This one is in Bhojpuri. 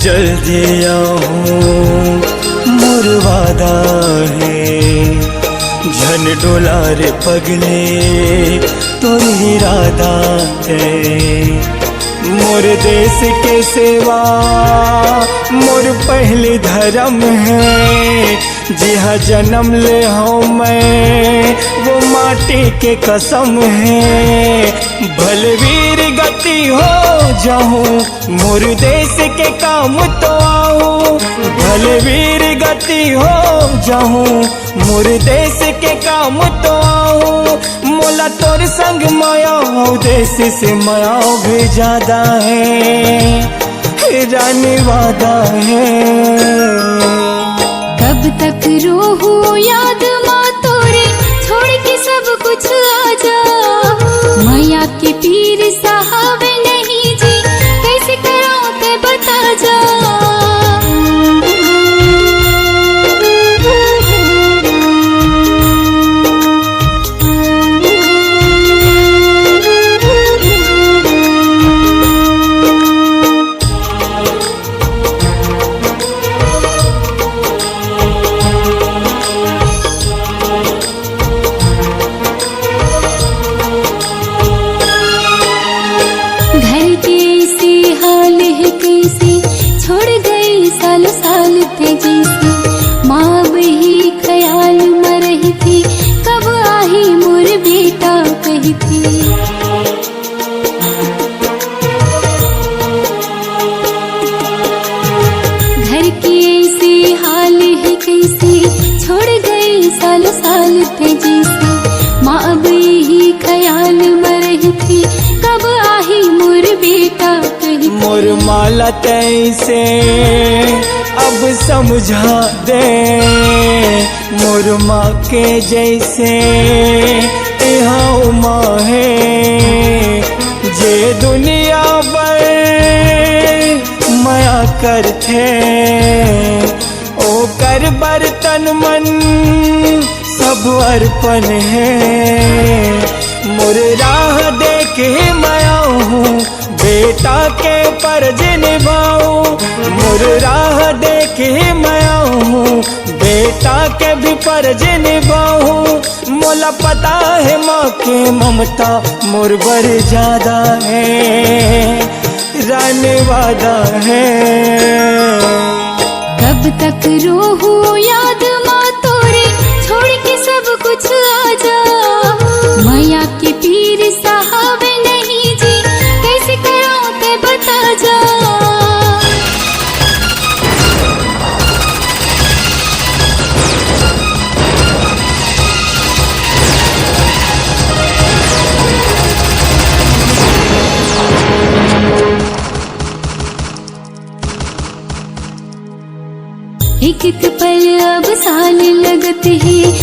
जल्दी आऊं मोर वादा है। झन डोला रे पगले तोर इरादा है। मोर देश के सेवा मोर पहले धर्म है। जिहा जन्म ले हूँ मैं वो माटी के कसम है। भलवीर गति हो जाऊं मोर देश के काम तो आऊं। भलवीर गति हो जाऊं मोर देश के काम तो आऊं। मोला तोर संग माया देश से माया भी ज्यादा है। रानी वादा है। कब तक रोहूं याद माँ तोरे छोड़ के सब कुछ आजा। मैया के पीर साहब नहीं जी कैसे कराऊं ते बता जा। साल थे जैसे माँ बही ख्याल में रही थी। कब आही मोर बेटा कही थी। घर के ऐसे हाल है कैसे छोड़ गए साल थे जैसे माँ बही ख्याल में रही थी। कब आही मोर बेटा कही। मोर माला तैसे अब समझा दे। मोर माँ के जैसे यहाँ माँ है। जे दुनिया पर माया करते ओ कर बर्तन मन सब अर्पण है। मोर राह देखे माया हूँ बेटा के फर्ज निभाऊं। मोर राह देखे मैं हूँ बेटा के भी फर्ज निभाऊं। मोला पता है माँ के ममता मोर बर ज्यादा है। रानी वादा है। कब तक रोहूं याद माँ तोरे छोड़ के सब कुछ आजा। मैया के पीर साहब नहीं जी कैसे कराऊं ते बता जा। एक एक पल अब साल लगत है